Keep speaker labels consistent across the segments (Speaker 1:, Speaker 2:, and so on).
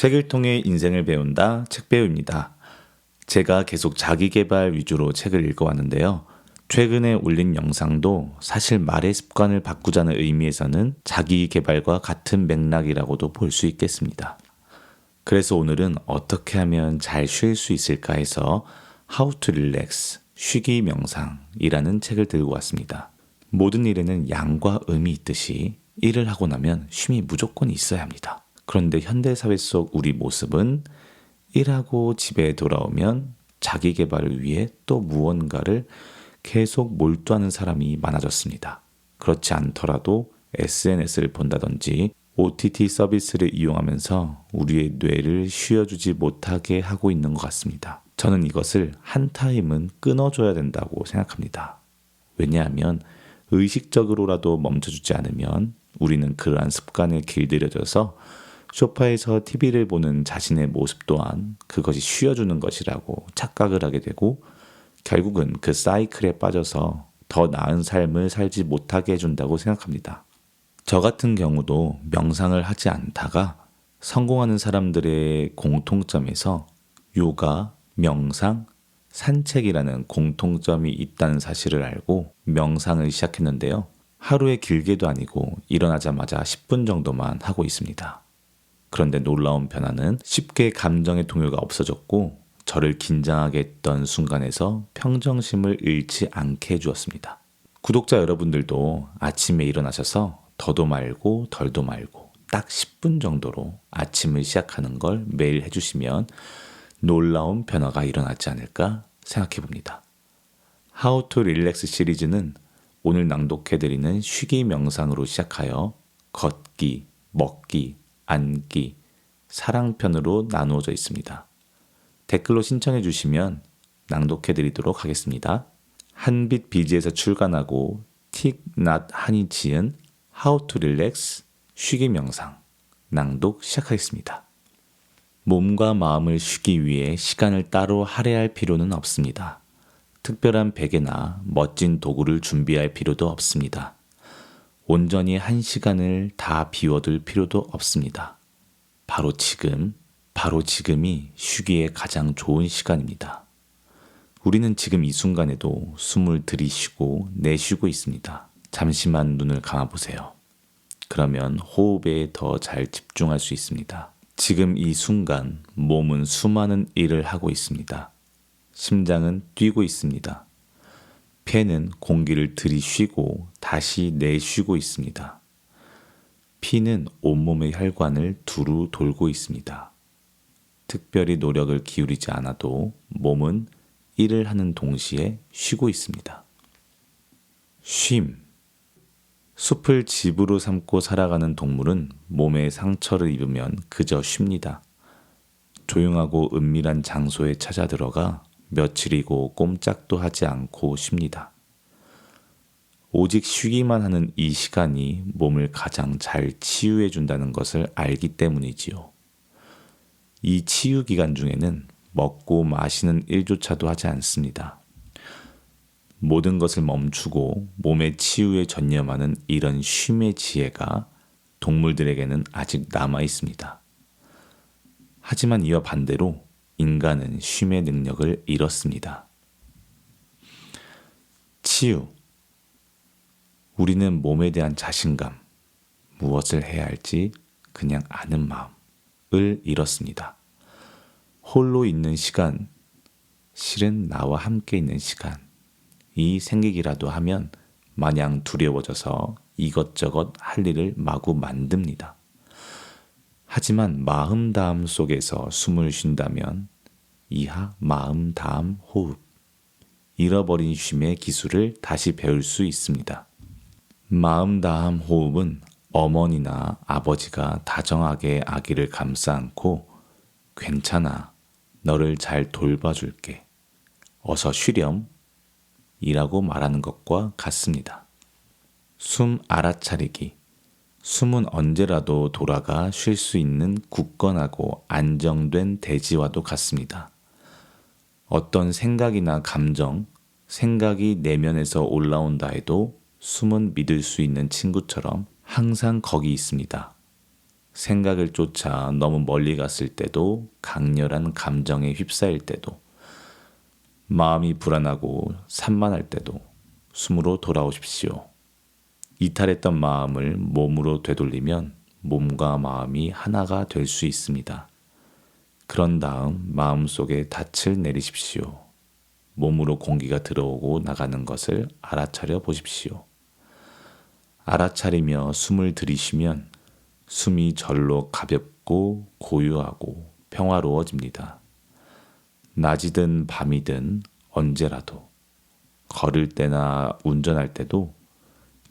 Speaker 1: 책을 통해 인생을 배운다, 책배우입니다. 제가 계속 자기계발 위주로 책을 읽어왔는데요. 최근에 올린 영상도 사실 말의 습관을 바꾸자는 의미에서는 자기계발과 같은 맥락이라고도 볼 수 있겠습니다. 그래서 오늘은 어떻게 하면 잘 쉴 수 있을까 해서 How to Relax, 쉬기 명상이라는 책을 들고 왔습니다. 모든 일에는 양과 음이 있듯이 일을 하고 나면 쉼이 무조건 있어야 합니다. 그런데 현대사회 속 우리 모습은 일하고 집에 돌아오면 자기 개발을 위해 또 무언가를 계속 몰두하는 사람이 많아졌습니다. 그렇지 않더라도 SNS를 본다든지 OTT 서비스를 이용하면서 우리의 뇌를 쉬어주지 못하게 하고 있는 것 같습니다. 저는 이것을 한 타임은 끊어줘야 된다고 생각합니다. 왜냐하면 의식적으로라도 멈춰주지 않으면 우리는 그러한 습관에 길들여져서 소파에서 TV를 보는 자신의 모습 또한 그것이 쉬어주는 것이라고 착각을 하게 되고 결국은 그 사이클에 빠져서 더 나은 삶을 살지 못하게 해준다고 생각합니다. 저 같은 경우도 명상을 하지 않다가 성공하는 사람들의 공통점에서 요가, 명상, 산책이라는 공통점이 있다는 사실을 알고 명상을 시작했는데요. 하루에 길게도 아니고 일어나자마자 10분 정도만 하고 있습니다. 그런데 놀라운 변화는 쉽게 감정의 동요가 없어졌고 저를 긴장하게 했던 순간에서 평정심을 잃지 않게 해주었습니다. 구독자 여러분들도 아침에 일어나셔서 더도 말고 덜도 말고 딱 10분 정도로 아침을 시작하는 걸 매일 해주시면 놀라운 변화가 일어나지 않을까 생각해 봅니다. How to Relax 시리즈는 오늘 낭독해드리는 쉬기 명상으로 시작하여 걷기, 먹기, 앉기, 사랑편으로 나누어져 있습니다. 댓글로 신청해 주시면 낭독해 드리도록 하겠습니다. 한빛 비지에서 출간하고 틱낫 한이 지은 How to Relax 쉬기 명상 낭독 시작하겠습니다. 몸과 마음을 쉬기 위해 시간을 따로 할애할 필요는 없습니다. 특별한 베개나 멋진 도구를 준비할 필요도 없습니다. 온전히 한 시간을 다 비워둘 필요도 없습니다. 바로 지금이 쉬기에 가장 좋은 시간입니다. 우리는 지금 이 순간에도 숨을 들이쉬고 내쉬고 있습니다. 잠시만 눈을 감아보세요. 그러면 호흡에 더 잘 집중할 수 있습니다. 지금 이 순간 몸은 수많은 일을 하고 있습니다. 심장은 뛰고 있습니다. 폐는 공기를 들이쉬고 다시 내쉬고 있습니다. 피는 온몸의 혈관을 두루 돌고 있습니다. 특별히 노력을 기울이지 않아도 몸은 일을 하는 동시에 쉬고 있습니다. 쉼. 숲을 집으로 삼고 살아가는 동물은 몸에 상처를 입으면 그저 쉽니다. 조용하고 은밀한 장소에 찾아 들어가 며칠이고 꼼짝도 하지 않고 쉽니다. 오직 쉬기만 하는 이 시간이 몸을 가장 잘 치유해 준다는 것을 알기 때문이지요. 이 치유 기간 중에는 먹고 마시는 일조차도 하지 않습니다. 모든 것을 멈추고 몸의 치유에 전념하는 이런 쉼의 지혜가 동물들에게는 아직 남아 있습니다. 하지만 이와 반대로 인간은 쉼의 능력을 잃었습니다. 치유. 우리는 몸에 대한 자신감, 무엇을 해야 할지 그냥 아는 마음을 잃었습니다. 홀로 있는 시간, 실은 나와 함께 있는 시간이 생기기라도 하면 마냥 두려워져서 이것저것 할 일을 마구 만듭니다. 하지만 마음 다음 속에서 숨을 쉰다면 이하 마음 다음 호흡, 잃어버린 쉼의 기술을 다시 배울 수 있습니다. 마음 다음 호흡은 어머니나 아버지가 다정하게 아기를 감싸 안고 괜찮아, 너를 잘 돌봐줄게, 어서 쉬렴 이라고 말하는 것과 같습니다. 숨 알아차리기. 숨은 언제라도 돌아가 쉴 수 있는 굳건하고 안정된 대지와도 같습니다. 어떤 생각이나 감정, 생각이 내면에서 올라온다 해도 숨은 믿을 수 있는 친구처럼 항상 거기 있습니다. 생각을 쫓아 너무 멀리 갔을 때도, 강렬한 감정에 휩싸일 때도, 마음이 불안하고 산만할 때도 숨으로 돌아오십시오. 이탈했던 마음을 몸으로 되돌리면 몸과 마음이 하나가 될 수 있습니다. 그런 다음 마음속에 닻을 내리십시오. 몸으로 공기가 들어오고 나가는 것을 알아차려 보십시오. 알아차리며 숨을 들이쉬면 숨이 절로 가볍고 고요하고 평화로워집니다. 낮이든 밤이든 언제라도, 걸을 때나 운전할 때도,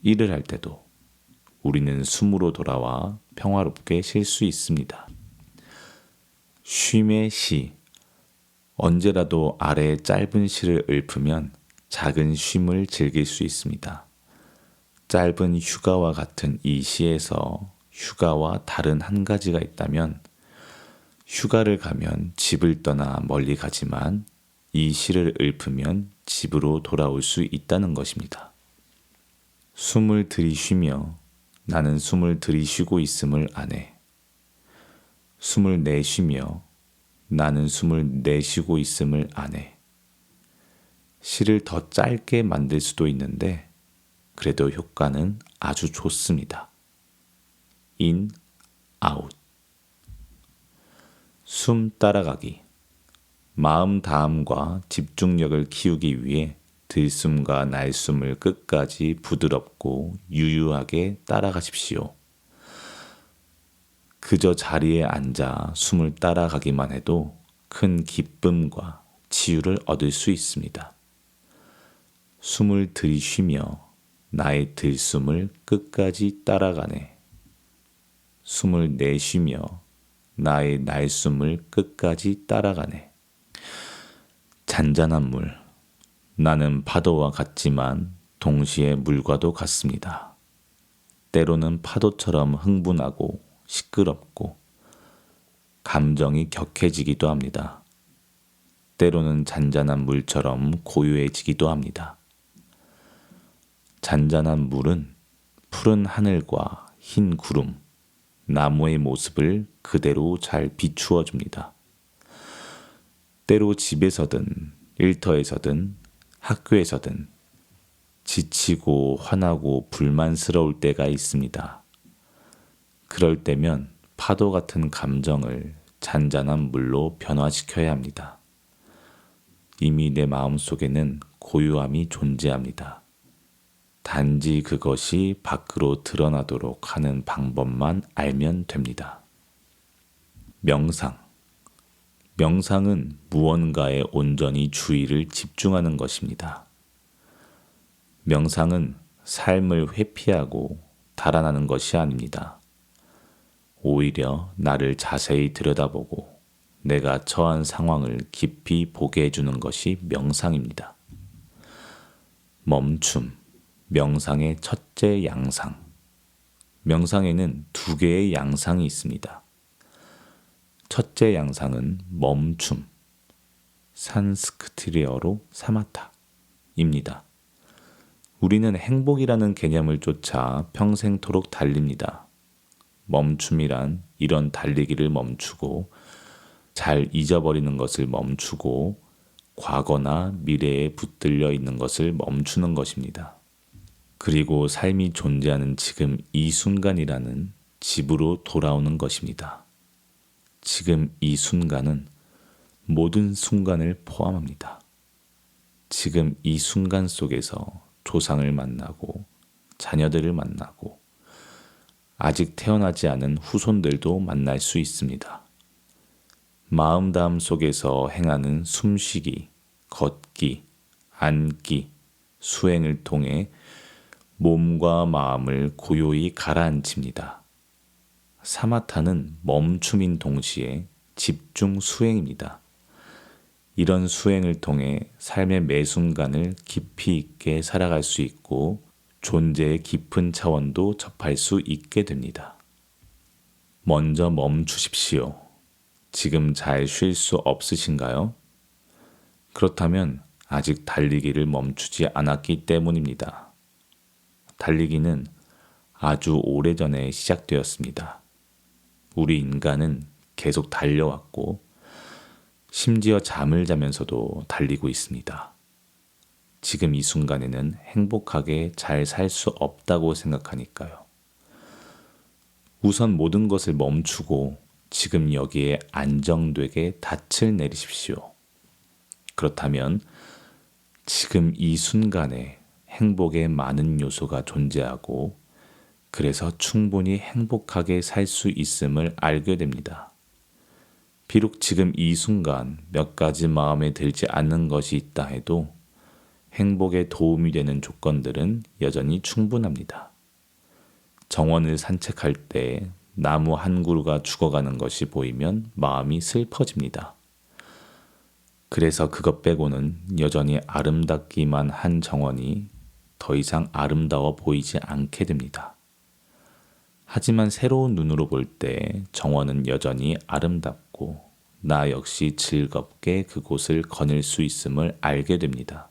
Speaker 1: 일을 할 때도 우리는 숨으로 돌아와 평화롭게 쉴 수 있습니다. 쉼의 시. 언제라도 아래의 짧은 시를 읊으면 작은 쉼을 즐길 수 있습니다. 짧은 휴가와 같은 이 시에서 휴가와 다른 한 가지가 있다면, 휴가를 가면 집을 떠나 멀리 가지만 이 시를 읊으면 집으로 돌아올 수 있다는 것입니다. 숨을 들이쉬며 나는 숨을 들이쉬고 있음을 아네. 숨을 내쉬며 나는 숨을 내쉬고 있음을 아네. 시를 더 짧게 만들 수도 있는데 그래도 효과는 아주 좋습니다. in, out. 숨 따라가기. 마음 다함과 집중력을 키우기 위해 들숨과 날숨을 끝까지 부드럽고 유유하게 따라가십시오. 그저 자리에 앉아 숨을 따라가기만 해도 큰 기쁨과 치유를 얻을 수 있습니다. 숨을 들이쉬며 나의 들숨을 끝까지 따라가네. 숨을 내쉬며 나의 날숨을 끝까지 따라가네. 잔잔한 물. 나는 파도와 같지만 동시에 물과도 같습니다. 때로는 파도처럼 흥분하고 시끄럽고 감정이 격해지기도 합니다. 때로는 잔잔한 물처럼 고요해지기도 합니다. 잔잔한 물은 푸른 하늘과 흰 구름, 나무의 모습을 그대로 잘 비추어 줍니다. 때로 집에서든 일터에서든 학교에서든 지치고 화나고 불만스러울 때가 있습니다. 그럴 때면 파도 같은 감정을 잔잔한 물로 변화시켜야 합니다. 이미 내 마음속에는 고요함이 존재합니다. 단지 그것이 밖으로 드러나도록 하는 방법만 알면 됩니다. 명상. 명상은 무언가에 온전히 주의를 집중하는 것입니다. 명상은 삶을 회피하고 달아나는 것이 아닙니다. 오히려 나를 자세히 들여다보고 내가 처한 상황을 깊이 보게 해주는 것이 명상입니다. 멈춤. 명상의 첫째 양상. 명상에는 두 개의 양상이 있습니다. 첫째 양상은 멈춤, 산스크리트어로 사마타입니다. 우리는 행복이라는 개념을 쫓아 평생토록 달립니다. 멈춤이란 이런 달리기를 멈추고 잘 잊어버리는 것을 멈추고 과거나 미래에 붙들려 있는 것을 멈추는 것입니다. 그리고 삶이 존재하는 지금 이 순간이라는 집으로 돌아오는 것입니다. 지금 이 순간은 모든 순간을 포함합니다. 지금 이 순간 속에서 조상을 만나고 자녀들을 만나고 아직 태어나지 않은 후손들도 만날 수 있습니다. 마음다움 속에서 행하는 숨쉬기, 걷기, 앉기, 수행을 통해 몸과 마음을 고요히 가라앉힙니다. 사마타는 멈춤인 동시에 집중 수행입니다. 이런 수행을 통해 삶의 매 순간을 깊이 있게 살아갈 수 있고 존재의 깊은 차원도 접할 수 있게 됩니다. 먼저 멈추십시오. 지금 잘 쉴 수 없으신가요? 그렇다면 아직 달리기를 멈추지 않았기 때문입니다. 달리기는 아주 오래전에 시작되었습니다. 우리 인간은 계속 달려왔고 심지어 잠을 자면서도 달리고 있습니다. 지금 이 순간에는 행복하게 잘 살 수 없다고 생각하니까요. 우선 모든 것을 멈추고 지금 여기에 안정되게 닻을 내리십시오. 그렇다면 지금 이 순간에 행복의 많은 요소가 존재하고 그래서 충분히 행복하게 살 수 있음을 알게 됩니다. 비록 지금 이 순간 몇 가지 마음에 들지 않는 것이 있다 해도 행복에 도움이 되는 조건들은 여전히 충분합니다. 정원을 산책할 때 나무 한 그루가 죽어가는 것이 보이면 마음이 슬퍼집니다. 그래서 그것 빼고는 여전히 아름답기만 한 정원이 더 이상 아름다워 보이지 않게 됩니다. 하지만 새로운 눈으로 볼 때 정원은 여전히 아름답고 나 역시 즐겁게 그곳을 거닐 수 있음을 알게 됩니다.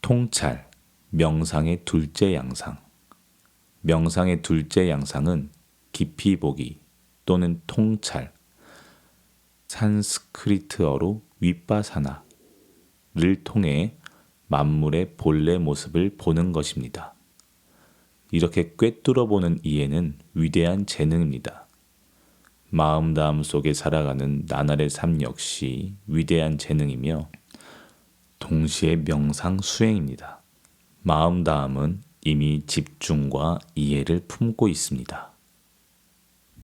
Speaker 1: 통찰, 명상의 둘째 양상. 명상의 둘째 양상은 깊이 보기 또는 통찰, 산스크리트어로 윗바사나를 통해 만물의 본래 모습을 보는 것입니다. 이렇게 꿰뚫어 보는 이해는 위대한 재능입니다. 마음다움 속에 살아가는 나날의 삶 역시 위대한 재능이며 동시에 명상 수행입니다. 마음다움은 이미 집중과 이해를 품고 있습니다.